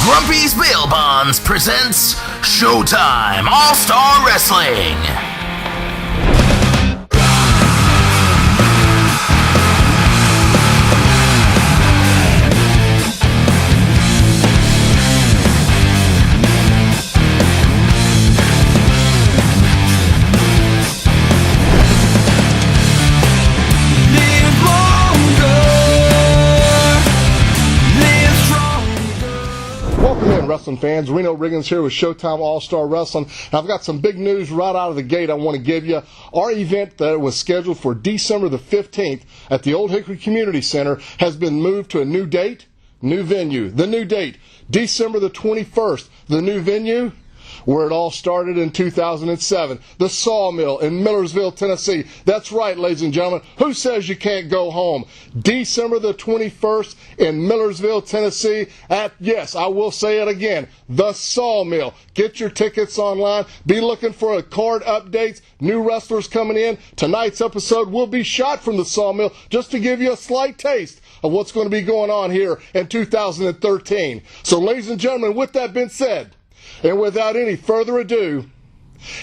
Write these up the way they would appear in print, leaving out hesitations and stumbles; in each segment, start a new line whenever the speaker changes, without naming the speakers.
Grumpy's Bail Bonds presents Showtime All-Star Wrestling.
Wrestling fans, Reno Riggins here with Showtime All-Star Wrestling. And I've got some big news right out of the gate I want to give you. Our event that was scheduled for December the 15th at the Old Hickory Community Center has been moved to a new date, new venue. The new date, December the 21st. The new venue, where it all started in 2007, the SAWMill in Millersville, Tennessee. That's right, ladies and gentlemen. Who says you can't go home? December the 21st in Millersville, Tennessee at, yes, I will say it again, the SAWMill. Get your tickets online. Be looking for a card updates, new wrestlers coming in. Tonight's episode will be shot from the SAWMill just to give you a slight taste of what's going to be going on here in 2013. So, ladies and gentlemen, with that being said, and without any further ado,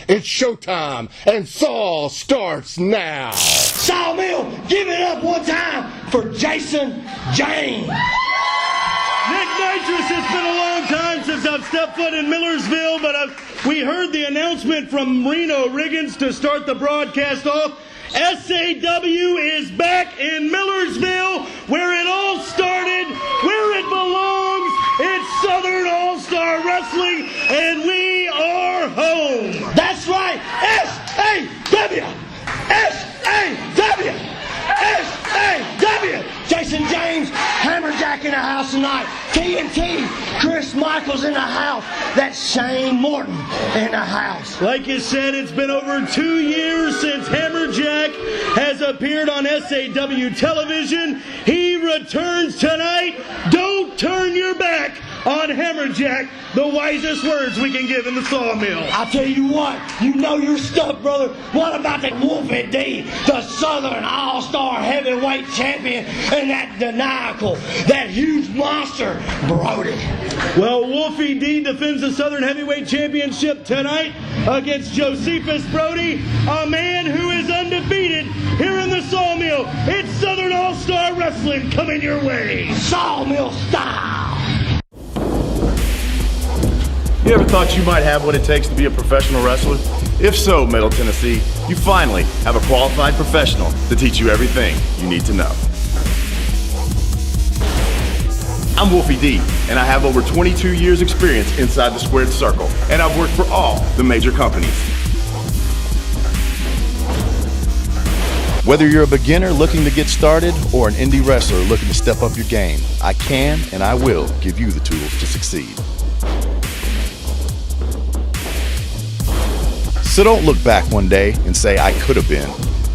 it's showtime, and Saw starts now.
SAWMill, give it up one time for Jason James.
Nick Nitrous, it's been a long time since I've stepped foot in Millersville, but we heard the announcement from Reno Riggins to start the broadcast off. SAW is back in Millersville, where it all started, where it belongs. It's Southern All-Star Wrestling, and we are home.
That's right, SAW, SAW, SAW. Jason James, Hammerjack in the house tonight. TNT, Chris Michaels in the house. That's Shane Morton in the house.
Like you said, it's been over 2 years since Hammerjack has appeared on SAW television. He returns tonight. Don't turn your back on Hammerjack, the wisest words we can give in the SAWMill.
I'll tell you what, you know your stuff, brother. What about the Wolfie D, the Southern All-Star Heavyweight Champion, and that Deniacal, that huge monster, Brody?
Well, Wolfie D defends the Southern Heavyweight Championship tonight against Josephus Brody, a man who is undefeated here in the SAWMill. It's Southern All-Star Wrestling coming your way.
SAWMill style.
You ever thought you might have what it takes to be a professional wrestler? If so, Middle Tennessee, you finally have a qualified professional to teach you everything you need to know. I'm Wolfie D, and I have over 22 years experience inside the squared circle, and I've worked for all the major companies.
Whether you're a beginner looking to get started or an indie wrestler looking to step up your game, I can and I will give you the tools to succeed. So don't look back one day and say, I could have been.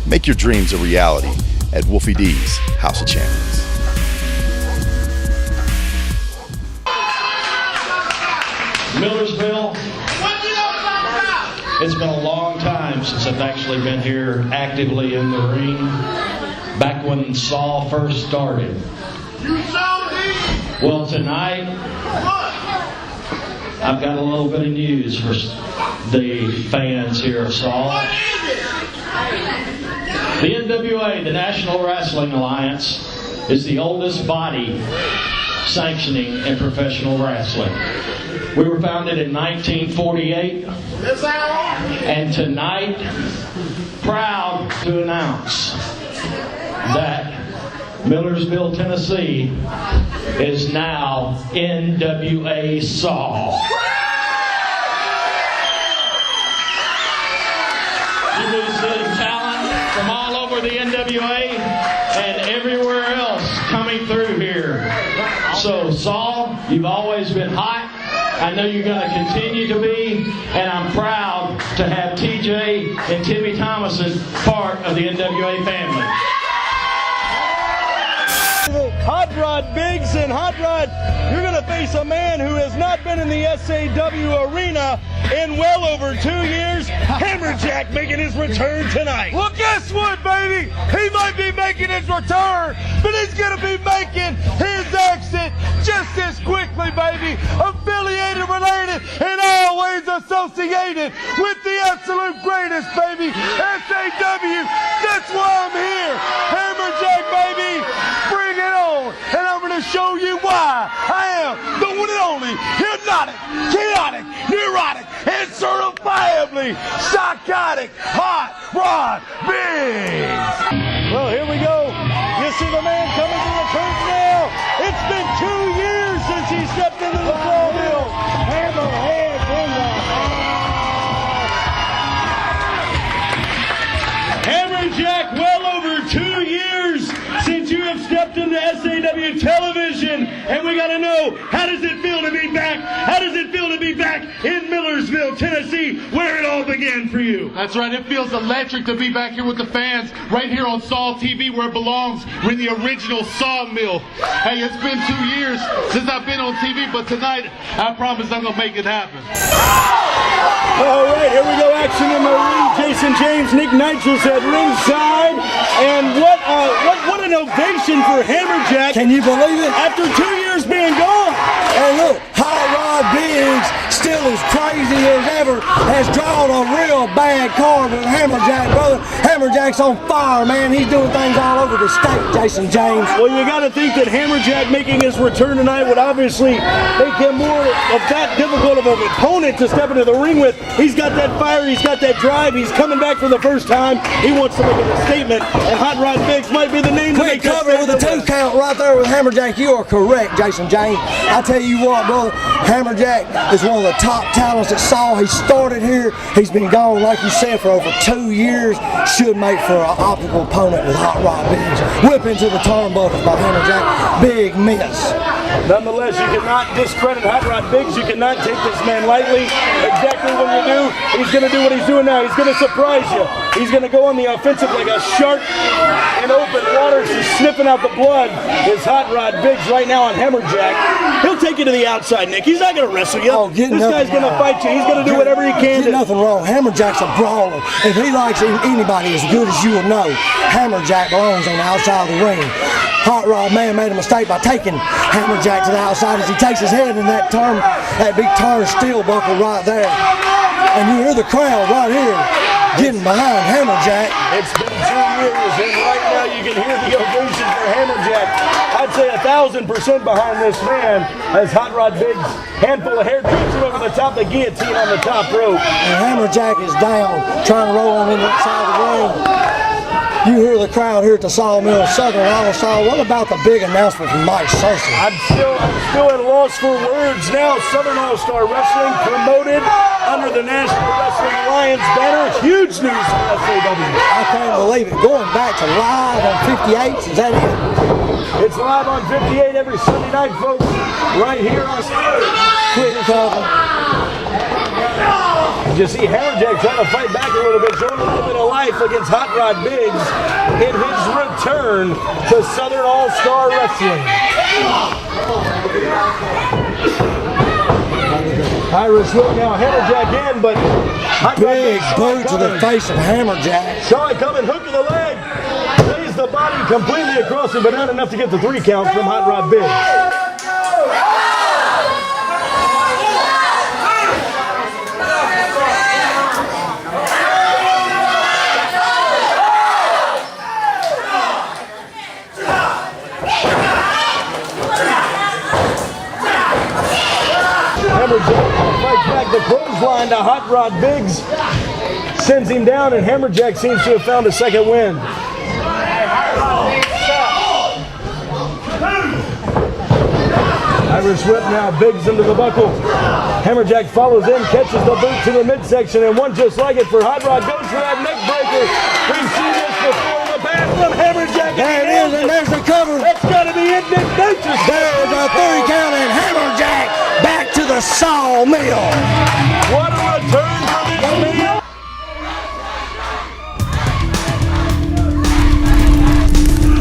Make your dreams a reality at Wolfie D's House of Champions.
Millersville, it's been a long time since I've actually been here actively in the ring. Back when Saw first started. Well, tonight, I've got a little bit of news for the fans here of Saw. The NWA, the National Wrestling Alliance, is the oldest body sanctioning in professional wrestling. We were founded in 1948, and tonight, proud to announce that Millersville, Tennessee is now NWA Saw. You do see talent from all over the NWA and everywhere else coming through here. So Saw, you've always been hot. I know you're going to continue to be, and I'm proud to have TJ and Timmy Thomason part of the NWA family.
Hot Rod Biggs. And Hot Rod, you're going to face a man who has not been in the SAW arena in well over 2 years. Hammerjack making his return tonight.
Well, guess what, baby? He might be making his return, but he's going to be making his exit just as quickly, baby. Affiliated, related, and always associated with the absolute greatest, baby. SAW, that's why I'm here. Hammerjack, baby, bring it on. And I'm going to show you why I am the one and only hypnotic, chaotic, neurotic, and certifiably psychotic Hot Rod Biggs.
Well, here we go. You see the man coming to the curtain now. It's been 2 years since he stepped into the SAWMill. Hammerhead in the house. Hammerjack, well over 2 years since you have stepped into SAW television. And we got to know, how does it feel to be back? How does it feel to be back in Millersville, Tennessee, where it all began for you?
That's right. It feels electric to be back here with the fans, right here on SAW TV, where it belongs. We're in the original SAWMill. Hey, it's been 2 years since I've been on TV, but tonight, I promise I'm going to make it happen.
All right, here we go. Action in the ring. Jason James, Nick Nitrous at ringside. And what an ovation for Hammerjack.
Can you believe it?
After 2 years being gone.
And look, Hot Rod Biggs, still as crazy as ever, has drawn a real bad card with Hammerjack, brother. Hammerjack's on fire, man. He's doing things all over the state, Jason James.
Well, you got to think that Hammerjack making his return tonight would obviously make him more of that difficult of an opponent to step into the ring with. He's got that fire, he's got that drive, he's coming back for the first time. He wants to make a statement, and Hot Rod Biggs might be the name to make that
cover with a 2 count right there with Hammerjack. You are correct, Jason James. I tell you what, brother, Hammerjack is one of the top talents at SAW. He started here. He's been gone, like you said, for over 2 years. Should make for an optimal opponent with Hot Rod Biggs. Whip into the turnbuckles by Hammerjack. Big miss.
Nonetheless, you cannot discredit Hot Rod Biggs. You cannot take this man lightly. Exactly what you do, he's going to do what he's doing now. He's going to surprise you. He's going to go on the offensive like a shark in open water. He's sniffing out the blood. Is Hot Rod Biggs right now on Hammerjack. He'll take you to the outside, Nick. He's not going to wrestle you.
Oh,
this guy's going to fight you. He's going to do whatever he can.
Get nothing wrong. Hammerjack's a brawler. If he likes anybody as good as you will know, Hammerjack belongs on the outside of the ring. Hot Rod man made a mistake by taking Hammerjack to the outside as he takes his head in that big turn steel buckle right there. And you hear the crowd right here getting behind Hammerjack.
It's been 2 years, and right now you can hear the ovation for Hammerjack. I'd say 1,000% behind this man as Hot Rod Biggs, handful of hair, trips him over the top, the guillotine on the top rope.
And Hammerjack is down, trying to roll him in the side of the ring. You hear the crowd here at the SAWMill, Southern All-Star. What about the big announcement from Mike Searcy?
I'm still at a loss for words now. Southern All-Star Wrestling promoted under the National Wrestling Alliance banner. Huge news for SAW.
I can't believe it. Going back to live on 58, is that it?
It's live on 58 every Sunday night, folks. Right here on
Quick cover.
You see Hammerjack trying to fight back a little bit, showing a little bit of life against Hot Rod Biggs in his return to Southern All-Star Wrestling. Irish whip now, Hammerjack in, but Hot Rod
Big
Biggs
boot to the face of Hammerjack.
Saw it coming, hook of the leg, lays the body completely across him, but not enough to get the 3 count from Hot Rod Biggs. Hammerjack fights back the clothesline to Hot Rod Biggs. Sends him down, and Hammerjack seems to have found a second win. Irish whip now, Biggs into the buckle. Hammerjack follows in, catches the boot to the midsection, and one just like it for Hot Rod. Goes for that neck breaker. We've seen this before in the past from Hammerjack.
There it is, and there's the cover.
That's got to be it, Nick Nitrous.
There's a 3 count, and Hammerjack back to the SAWMill.
What a return for this man.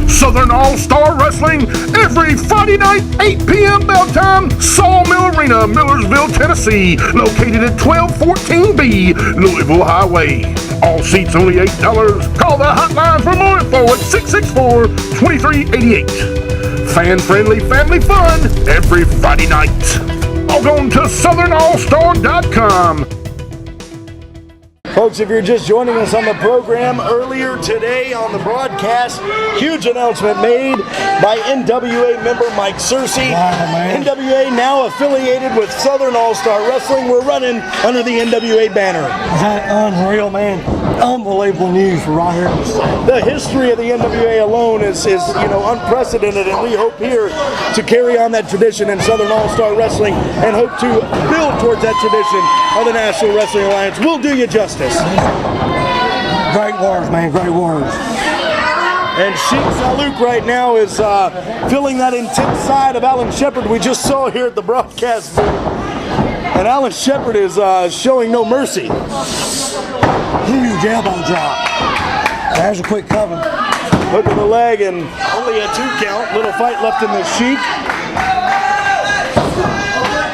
So
Southern All-Star Wrestling every Friday night, 8 p.m. bell time, SAWMill Arena, Millersville, Tennessee, located at 1214B Louisville Highway. All seats only $8. Call the hotline for more info at 664-2388. Fan-friendly family fun every Friday night. Log on to southernallstar.com.
Folks, if you're just joining us on the program earlier today on the broadcast, huge announcement made by NWA member Mike Searcy. Wow, NWA now affiliated with Southern All-Star Wrestling. We're running under the NWA banner.
Is that unreal, man? Unbelievable news for right here in the South.
The history of the NWA alone is unprecedented, and we hope here to carry on that tradition in Southern All-Star Wrestling and hope to build towards that tradition of the National Wrestling Alliance. We'll do you justice.
Great words, man, great words.
And Sheik Saluk right now is feeling that intense side of Alan Shepard we just saw here at the broadcast booth. And Alan Shepard is showing no mercy.
Huge elbow drop. There's a quick cover.
Hook of the leg and only a 2 count. Little fight left in the Sheik.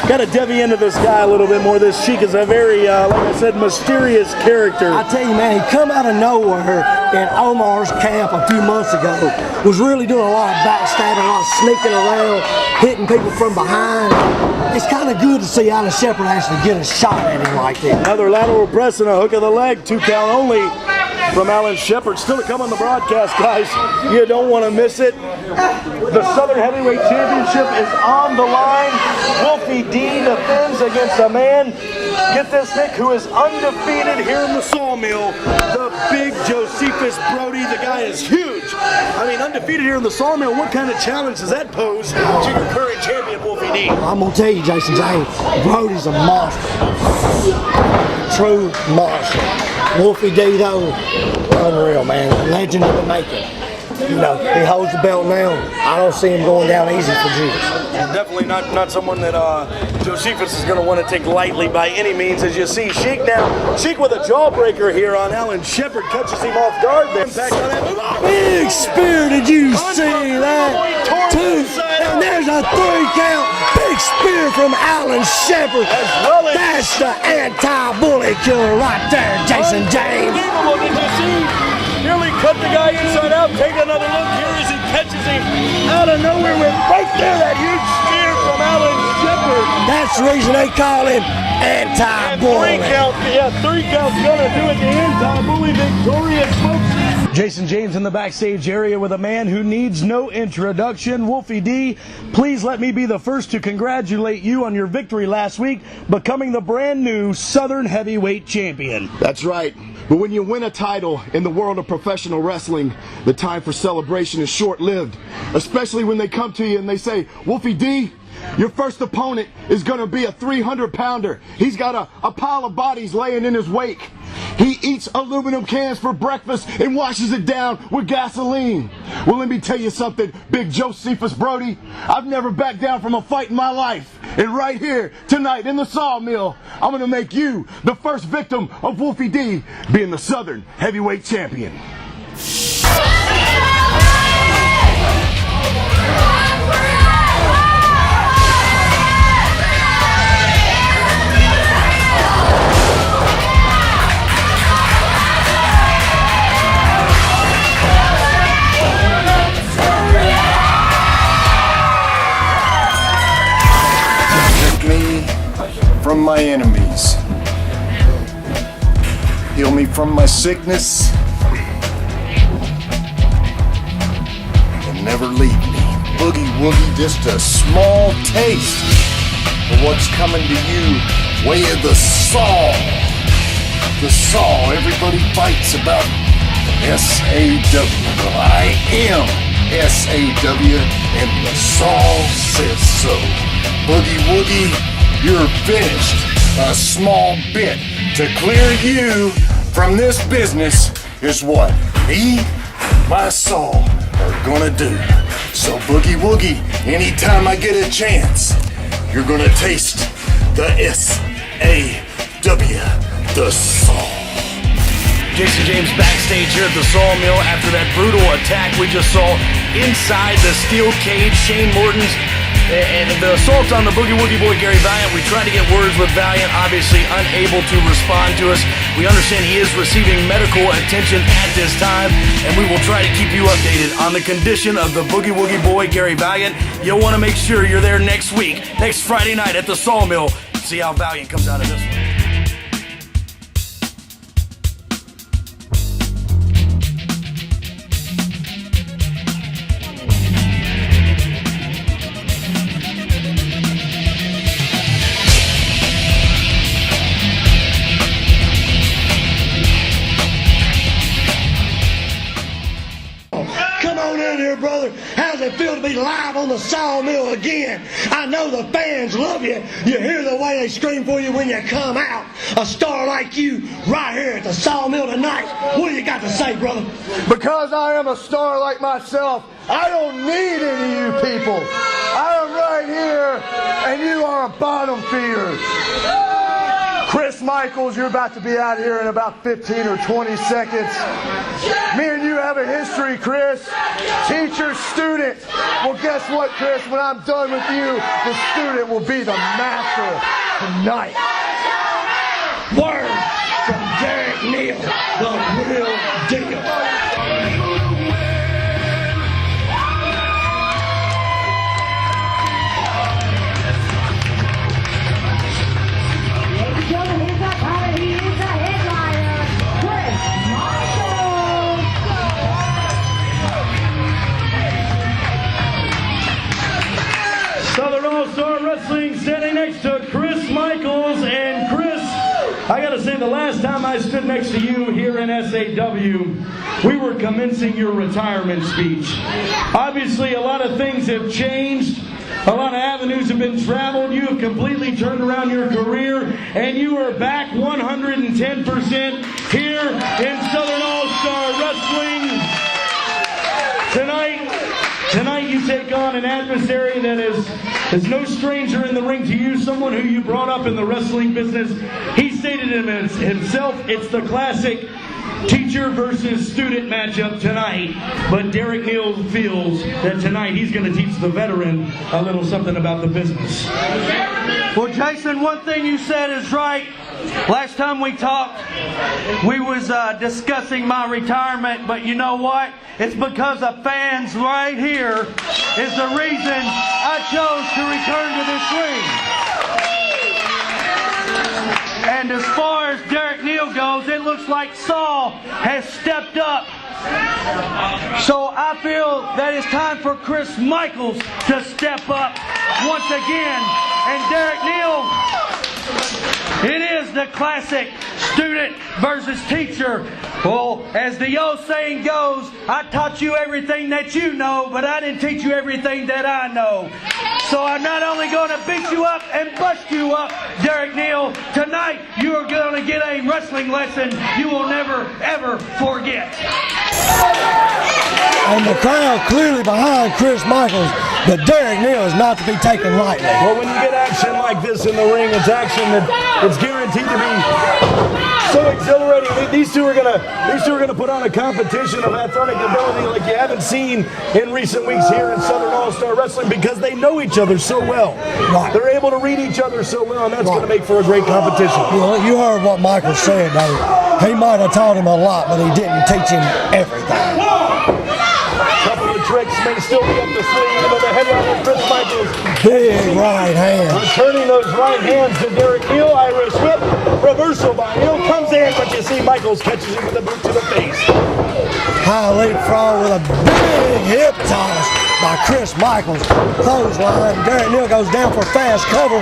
Got to divvy into this guy a little bit more. This Sheik is a very, like I said, mysterious character.
I tell you, man, he come out of nowhere in Omar's camp a few months ago. Was really doing a lot of backstabbing, a lot of sneaking around, hitting people from behind. It's kind of good to see Alan Shepard actually get a shot at him like this.
Another lateral press and a hook of the leg, 2 count only from Alan Shepard. Still to come on the broadcast, guys. You don't want to miss it. The Southern Heavyweight Championship is on the line. Wolfie D defends against a man, get this, Nick, who is undefeated here in the SAWMill. The big Josephus Brody. The guy is huge. I mean, undefeated here in the SAWMill. What kind of challenge does that pose to your current champion, Wolfie D?
I'm going to tell you, Jason James, Brody's a monster. True monster. Wolfie D, though, unreal, man. Legend of the making. You know, he holds the belt now. I don't see him going down easy for Judas.
Definitely not someone that Josephus is going to want to take lightly by any means. As you see, Sheik now, Sheik with a jawbreaker here on Alan Shepard, catches him off guard there. Impact on that.
Big spear, did you see that? 2, and there's a 3 count. Big spear from Alan Shepard. That's the anti-bully killer right there, Jason James.
Unbelievable, did you see? Nearly cut the guy inside out. Take another look here as he catches him out of nowhere with right there that huge spear from Alan Shepard.
That's the reason they call him anti-bully.
3 counts gonna do it. The anti-bully victorious, folks. Jason James in the backstage area with a man who needs no introduction. Wolfie D, please let me be the first to congratulate you on your victory last week, becoming the brand new Southern Heavyweight Champion.
That's right. But when you win a title in the world of professional wrestling, the time for celebration is short-lived. Especially when they come to you and they say, Wolfie D, your first opponent is going to be a 300-pounder. He's got a pile of bodies laying in his wake. He eats aluminum cans for breakfast and washes it down with gasoline. Well, let me tell you something, big Josephus Brody. I've never backed down from a fight in my life. And right here, tonight in the SAWMill, I'm going to make you the first victim of Wolfie D being the Southern Heavyweight Champion.
From my enemies, heal me from my sickness, and never leave me. Boogie Woogie, just a small taste of what's coming to you, way of the Saw. The Saw, everybody fights about S-A-W, but I am S-A-W, and the Saw says so. Boogie Woogie, you're finished. A small bit to clear you from this business is what me, my Saw, are gonna do. So Boogie Woogie, anytime I get a chance, you're gonna taste the S-A-W, the Saw.
Jason James backstage here at the SAWMill after that brutal attack we just saw inside the steel cage. Shane Morton's and the assault on the Boogie Woogie Boy Gary Valiant. We tried to get words with Valiant, obviously unable to respond to us. We understand he is receiving medical attention at this time, and we will try to keep you updated on the condition of the Boogie Woogie Boy Gary Valiant. You'll want to make sure you're there next week, next Friday night at the SAWMill. See how Valiant comes out of this one.
Brother, how's it feel to be live on the SAWMill again? I know the fans love you. You hear the way they scream for you when you come out. A star like you right here at the SAWMill tonight. What do you got to say, brother?
Because I am a star like myself, I don't need any of you people. I am right here, and you are a bottom feeder. Chris Michaels, you're about to be out here in about 15 or 20 seconds. Me and you have a history, Chris. Teacher, student. Well, guess what, Chris? When I'm done with you, the student will be the master tonight.
Word from Derek Neal, the real deal.
Southern All-Star Wrestling standing next to Chris Michaels. And Chris, I gotta say, the last time I stood next to you here in SAW, we were commencing your retirement speech. Obviously, a lot of things have changed. A lot of avenues have been traveled. You have completely turned around your career, and you are back 110% here in Southern All-Star Wrestling. Tonight you take on an adversary that is no stranger in the ring to you, someone who you brought up in the wrestling business. He stated it himself, it's the classic teacher versus student matchup tonight. But Derek Neal feels that tonight he's going to teach the veteran a little something about the business.
Well, Jason, one thing you said is right. Last time we talked, we was discussing my retirement, but you know what? It's because of fans right here is the reason I chose to return to this ring. And as far as Derek Neal goes, it looks like Saul has stepped up. So I feel that it's time for Chris Michaels to step up once again. And Derek Neal, it is the classic student versus teacher. Well, as the old saying goes, I taught you everything that you know, but I didn't teach you everything that I know. So I'm not only going to beat you up and bust you up, Derek Neal, tonight you are going to get a wrestling lesson you will never, ever forget.
And the crowd clearly behind Chris Michaels, but Derek Neal is not to be taken lightly.
Well, when you get action like this in the ring, it's action that's guaranteed to be so exhilarating. These two are gonna put on a competition of athletic ability like you haven't seen in recent weeks here in Southern All-Star Wrestling, because they know each other so well.
Right.
They're able to read each other so well, and that's going to make for a great competition.
Well, you heard what Michael said, though. He might have taught him a lot, but he didn't teach him everything.
Couple of tricks may still be up the sleeve, but the headliner Chris Michaels.
Big right hand.
Returning those right hands to Derek Neal. Irish whip. Reversal by Neal. Comes in, but you see Michaels catches him with a boot to the face.
High leapfrog with a big hip toss by Chris Michaels. Clothesline. Derek Neal goes down for fast cover.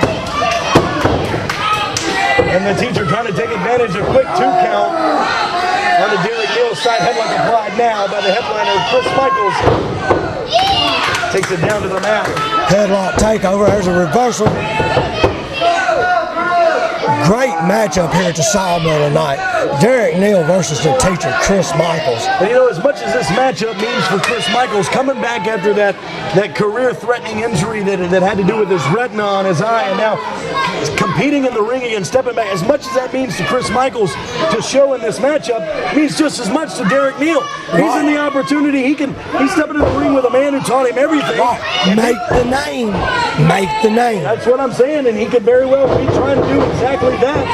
And the teacher trying to take advantage of quick 2 count on the Derek Neal side. Headlock applied now by the headliner Chris Michaels. Takes it down to the mat.
Headlock takeover. There's a reversal. great matchup here at the SAWMill tonight. Derek Neal versus the teacher, Chris Michaels.
And you know, as much as this matchup means for Chris Michaels, coming back after that career-threatening injury that had to do with his retina on his eye, and now competing in the ring again, stepping back, as much as that means to Chris Michaels to show in this matchup, means just as much to Derek Neal. He's in the opportunity. He's stepping in the ring with a man who taught him everything.
Make the name. Make the name.
That's what I'm saying, and he could very well be trying to do exactly that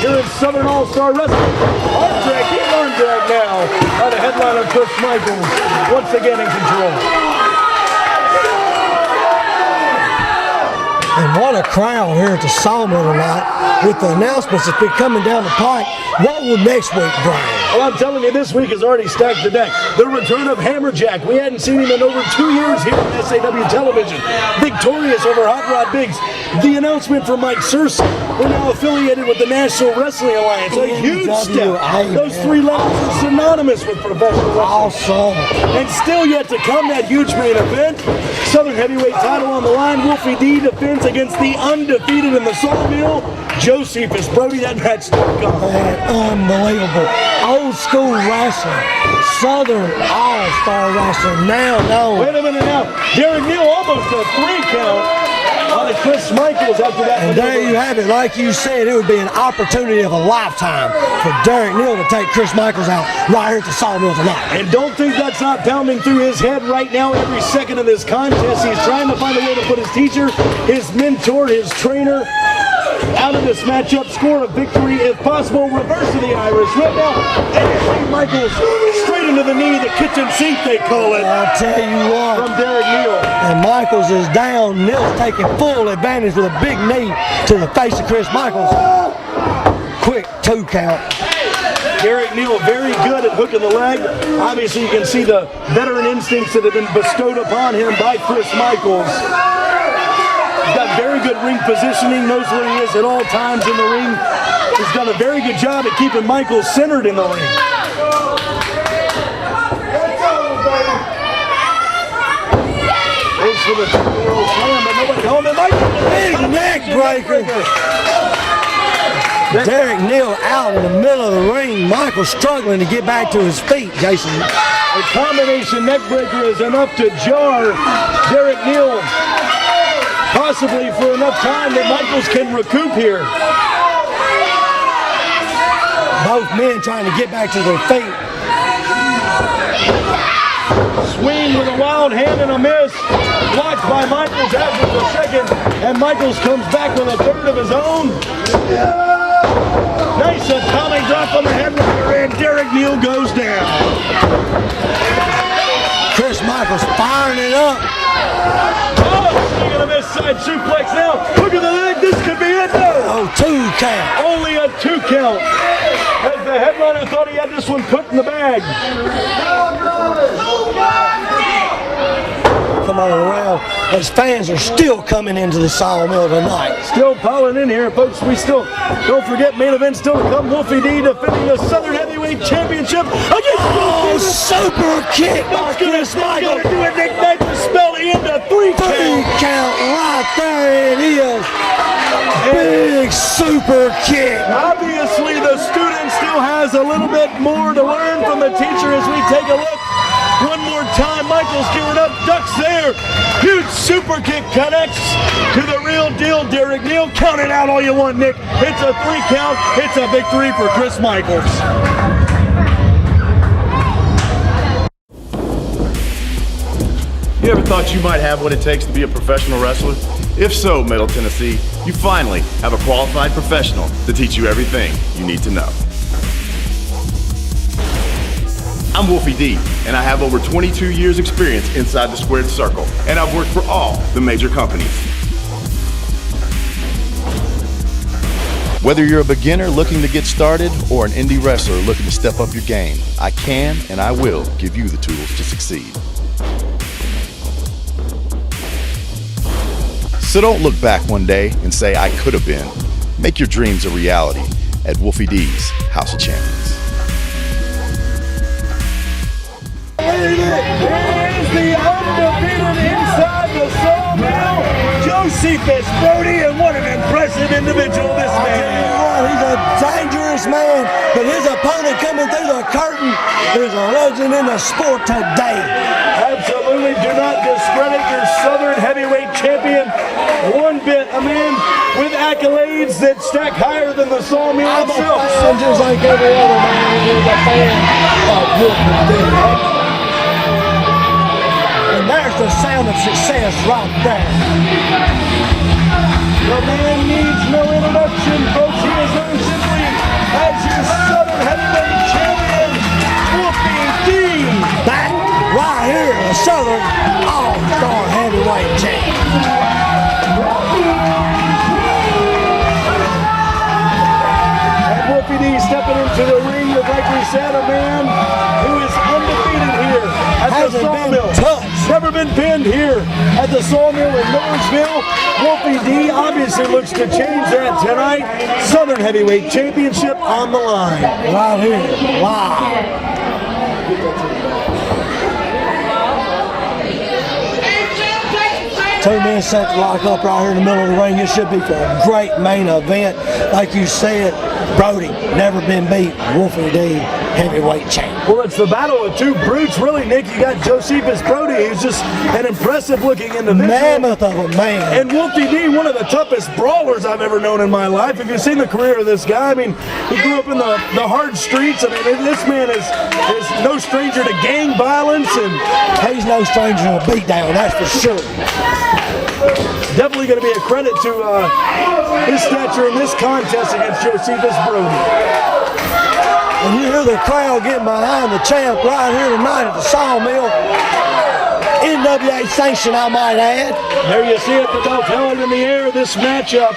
here in Southern All-Star Wrestling. Arm drag now by the headliner Chris Michaels, once again in control.
And what a crowd here at the SAWMill tonight with the announcements that's been coming down the pike. What will next week bring?
Well, I'm telling you, this week has already stacked the deck. The return of Hammerjack. We hadn't seen him in over 2 years here on SAW television. Victorious over Hot Rod Biggs. The announcement from Mike Searcy. We're now affiliated with the National Wrestling Alliance. A huge step. Those 3 levels are synonymous with professional wrestling.
Awesome.
And still yet to come, that huge main event. Southern Heavyweight title on the line. Wolfie D defends against the undefeated in the SAWMill, Josephus Brody. That match still comes.
Man, unbelievable. Old school wrestling. Southern All-Star Wrestling. Now, no.
Wait a minute now. Derek Neal almost a 3 count on Chris Michaels after that.
And there you have it. Like you said, it would be an opportunity of a lifetime for Derek Neal to take Chris Michaels out right here at the SAWMill tonight.
And don't think that's not pounding through his head right now. Every second of this contest, he's trying to find a way to put his teacher, his mentor, his trainer out of this matchup, score a victory if possible, reverse of the Irish whip now, and Michaels straight into the knee, the kitchen sink they call it.
I'll tell you what.
From Derek Neal.
And Michaels is down, Neal's taking full advantage with a big knee to the face of Chris Michaels. Quick 2 count.
Derek Neal very good at hooking the leg. Obviously you can see the veteran instincts that have been bestowed upon him by Chris Michaels. He's got very good ring positioning, knows where he is at all times in the ring. He's done a very good job at keeping Michaels centered in the ring. Goes for the world slam, but nobody home. And Michaels,
big neck breaker. Derek Neal out in the middle of the ring. Michaels struggling to get back to his feet, Jason.
A combination neck breaker is enough to jar Derek Neal, possibly for enough time that Michaels can recoup here.
Both men trying to get back to their feet.
Swing with a wild hand and a miss. Blocked by Michaels after the second. And Michaels comes back with a third of his own. Nice atomic drop on the headliner, and Derek Neal goes down.
Chris Michaels firing it up.
Oh, swing and a miss side suplex now. Look at the leg. This could be it though.
Oh, 2 count.
Only a 2 count. As the headliner thought he had this one put in the bag.
Come on around. As fans are still coming into the SAWMill tonight.
Still piling in here, folks. We still, don't forget, main event still to come. Wolfie D defending the Southern Heavyweight Championship against
super kick by Chris Michaels.
Gonna do a Nick Nitrous spell into 3 count.
3 count right there it is. Big super kick.
Obviously, the student still has a little bit more to learn from the teacher as we take a look. One more time, Michaels gearing up, ducks there. Huge super kick connects to the real deal, Derek Neal. Count it out all you want, Nick. It's a 3 count. It's a victory for Chris Michaels.
You ever thought you might have what it takes to be a professional wrestler? If so, Middle Tennessee, you finally have a qualified professional to teach you everything you need to know. I'm Wolfie D, and I have over 22 years experience inside the squared circle, and I've worked for all the major companies. Whether you're a beginner looking to get started or an indie wrestler looking to step up your game, I can and I will give you the tools to succeed. So don't look back one day and say, I could have been. Make your dreams a reality at Wolfie D's House of Champions.
Here's the undefeated inside the SAWMill, Josephus Brody, and what an impressive individual this man is.
coming through the curtain is a legend in the sport today.
Absolutely, do not discredit your Southern heavyweight champion one bit. A man with accolades that stack higher than the SAWMill
I'm
itself.
a fan just like every other man is a fan of Wolfie D. And there's the sound of success right there.
The man needs no introduction, folks. He is known simply as your Southern heavyweight champion, Wolfie D.
Back right here, a Southern All-Star heavyweight champ.
And Wolfie D stepping into the ring with, like we said, a man who is undefeated here at the SAWMill. Never been pinned here at the SAWMill in Millersville. Wolfie D obviously looks to change that tonight. Southern Heavyweight Championship on the line.
Right here, live. 2 minutes set to lock up right here in the middle of the ring. It should be for a great main event. Like you said, Brody, never been beat. Wolfie D, heavyweight champ.
Well, it's the battle of two brutes, really, Nick. You got Josephus Brody, who's just an impressive-looking individual.
Mammoth of a man.
And Wolfie D, one of the toughest brawlers I've ever known in my life. Have you seen the career of this guy? I mean, he grew up in the hard streets. I mean, this man is no stranger to gang violence. And
he's no stranger to a beatdown, that's for sure.
Definitely going to be a credit to his stature in this contest against Josephus Brody.
And you hear the crowd getting behind the champ right here tonight at the SAWMill. NWA sanction, I might add.
There you see it, the belt held in the air. This matchup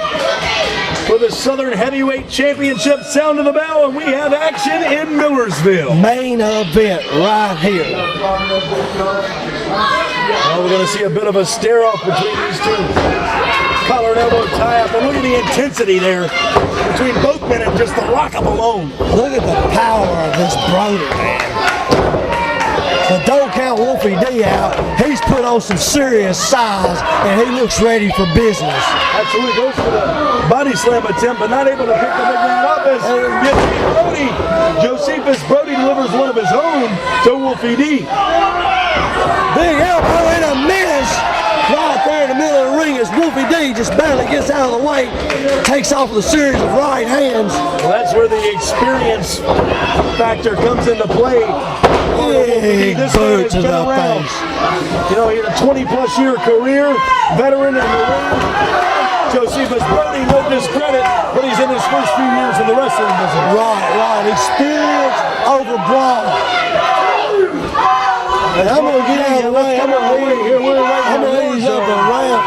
for the Southern Heavyweight Championship. Sound of the bell, and we have action in Millersville.
Main event right here.
Well, we're going to see a bit of a stare-off between these two. Collar and elbow tie-up, and look at the intensity there between both men and just the lock-up alone.
Look at the power of this Brody, man. But don't count Wolfie D out. He's put on some serious size, and he looks ready for business.
Absolutely goes for the body slam attempt, but not able to pick the big man up as Brody. Josephus Brody delivers one of his own to Wolfie D.
Big elbow and a miss right there in the middle of the ring as Wolfie D just barely gets out of the way, takes off with a series of right hands.
Well, that's where the experience factor comes into play.
Big boot to the face.
You know, he had a 20-plus year career, veteran in the ring. Josephus Brody, no discredit, but he's in his first few years in the wrestling business.
Right. Experience over brawl. And I'm going to get out of the way. I'm going to ease up the ramp.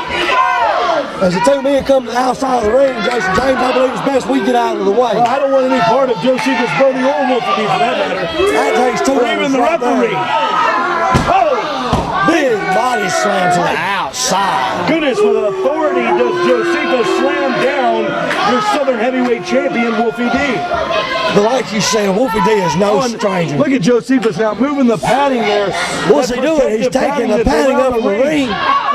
As the two men come to the outside of the ring, Jason James, I believe it's best we get out of the way.
Well, I don't want any part of Josephus Brody or Wolfie D for that matter.
That takes two of us.
Even the referee. Oh!
Big body slam to the outside.
Goodness, with authority does Josephus slam down your Southern Heavyweight Champion, Wolfie D.
But like you said, Wolfie D is no stranger.
Look at Josephus now moving the padding there.
What's he doing? He's taking the padding up the ring.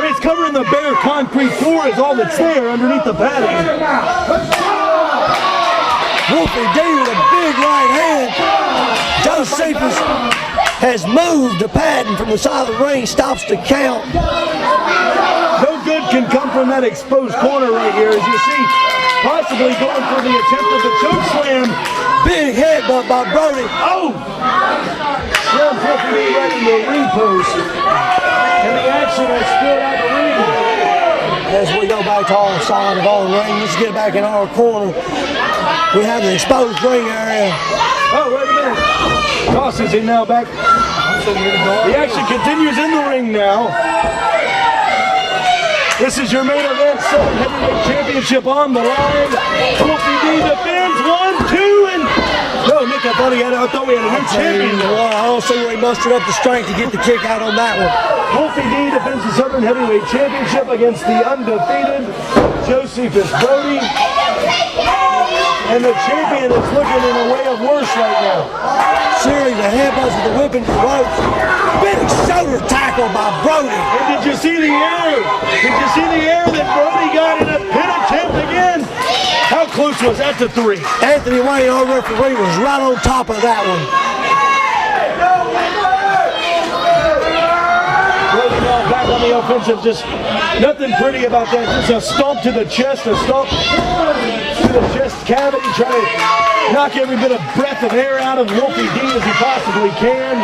He's covering the bare concrete floor is all that's there underneath the padding.
Wolfie D with a big right hand. Josephus has moved the padding from the side of the ring, stops to count.
No good can come from that exposed corner right here, as you see, possibly going for the attempt of the choke slam.
Big headbutt by Brody.
Oh! Slams Wolfie D right in the ring post. And the action has spilled out the ring.
As we go back to our side of our ring, let's get back in our corner. We have the exposed ring area.
Oh, wait a minute. Tosses him now back. The action continues in the ring now. This is your main event, Southern Heavyweight Championship on the line. Wolfie D defends 1, 2, and no, Nick, I thought we had a new champion.
I don't see where he mustered up the strength to get the kick out on that one.
Wolfie D defends the Southern Heavyweight Championship against the undefeated Josephus Brody. And the champion is looking in a way of worse right now.
Series of headbutts with the whipping ropes. Big shoulder tackle by Brody.
And did you see the air? Did you see the air that Brody got in a pin attempt again? How close close was that to 3?
Anthony Wayne, our referee, was right on top of that one.
Back on the offensive, just nothing pretty about that. Just a stomp to the chest, a stomp to the chest cavity, trying to knock every bit of breath of air out of Wolfie D as he possibly can.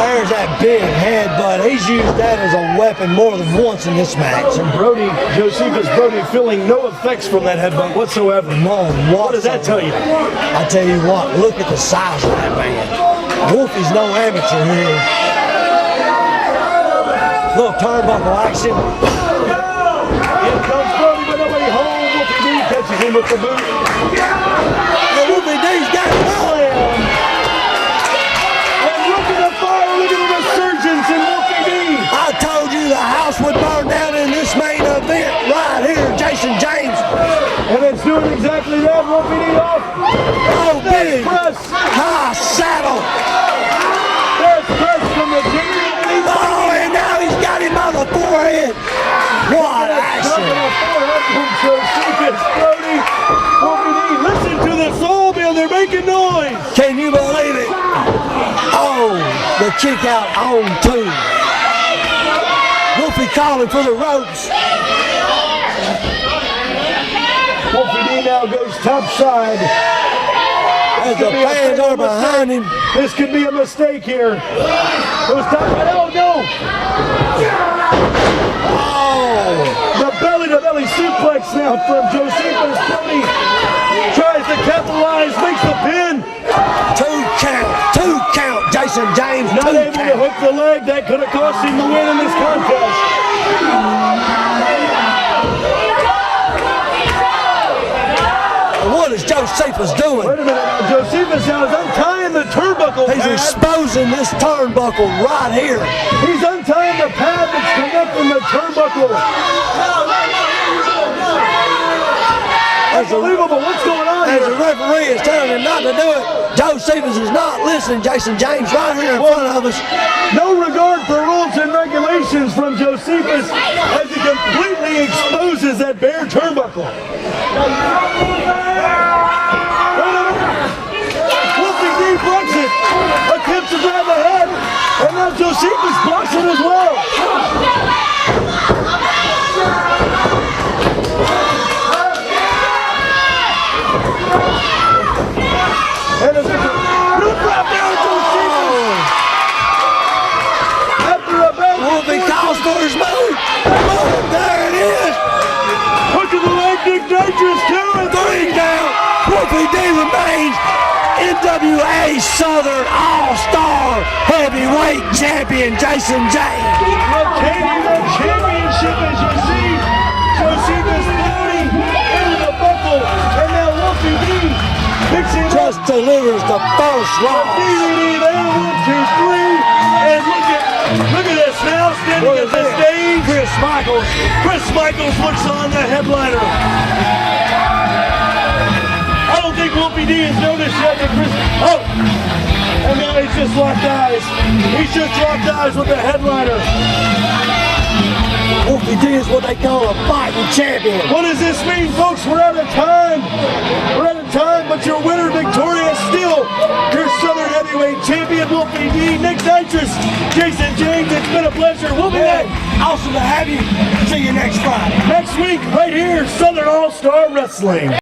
There's that big headbutt. He's used that as a weapon more than once in this match.
And Josephus Brody feeling no effects from that headbutt whatsoever.
None.
What does that tell you?
I tell you what, look at the size of that man. Wolfie's no amateur here. Little turnbuckle action.
Here comes Brody, but nobody home. Wolfie D catches him with the boot.
And Wolfie D's got it on.
Resurgence in Wolfie D.
I told you the house would burn down in this main event right here, Jason James.
And it's doing exactly that. Wolfie D off.
Oh, big
press.
High saddle.
There's press from the champion.
Oh, and now he's got him on the forehead. What action.
Brody, Wolfie D, listen to the SAWMill. They're making noise.
Can you believe it? Oh, the kick out on 2. Wolfie calling for the ropes.
Wolfie D now goes top side.
As the fans are behind him.
This could be a mistake here. Goes top side. Oh, no.
Oh.
The belly-to-belly suplex now from Josephus Brody. Tries to capitalize, makes the pin.
2 count, Jason James.
Not able to hook the leg. That could have cost him the win in this contest.
What is Josephus doing?
Wait a minute now. Josephus now is untying the turnbuckle
He's
pad.
exposing this turnbuckle right here.
He's untying the pad that's connecting the turnbuckle. Unbelievable. What's going on
As
here?
the referee is telling him not to do it, Josephus is not listening. Jason James right here in front of us.
No regard for rules and regulations from Josephus as he completely exposes that bare turnbuckle. Wolfie D blocks it, attempts to grab the head, and now Josephus blocks it as well. And it's
Wolfie calls for his move. There it is.
Hook of the leg, Nick Nitrous, 2 and
3 down. Wolfie D remains NWA Southern All-Star Heavyweight Champion Jason James.
Retaining the championship, as you see. Josephus Brody into the buckle, and now Wolfie D picks him
just
up.
delivers the first loss.
DVD there, 1, 2, 3, and look at this now, standing at the stage.
Chris Michaels.
Chris Michaels looks on the headliner. I don't think Wolfie D has noticed yet that Chris. Oh! And now he's just locked eyes. He's just locked eyes with the headliner.
Wolfie D is what they call a fighting champion.
What does this mean, folks? We're out of time. We're out of time, but your winner victorious still. Your Southern Heavyweight Champion, Wolfie D. Nick Nitrous, Jason James. It's been a pleasure. We'll be back.
Awesome to have you. See you next Friday.
Next week, right here, Southern All-Star Wrestling.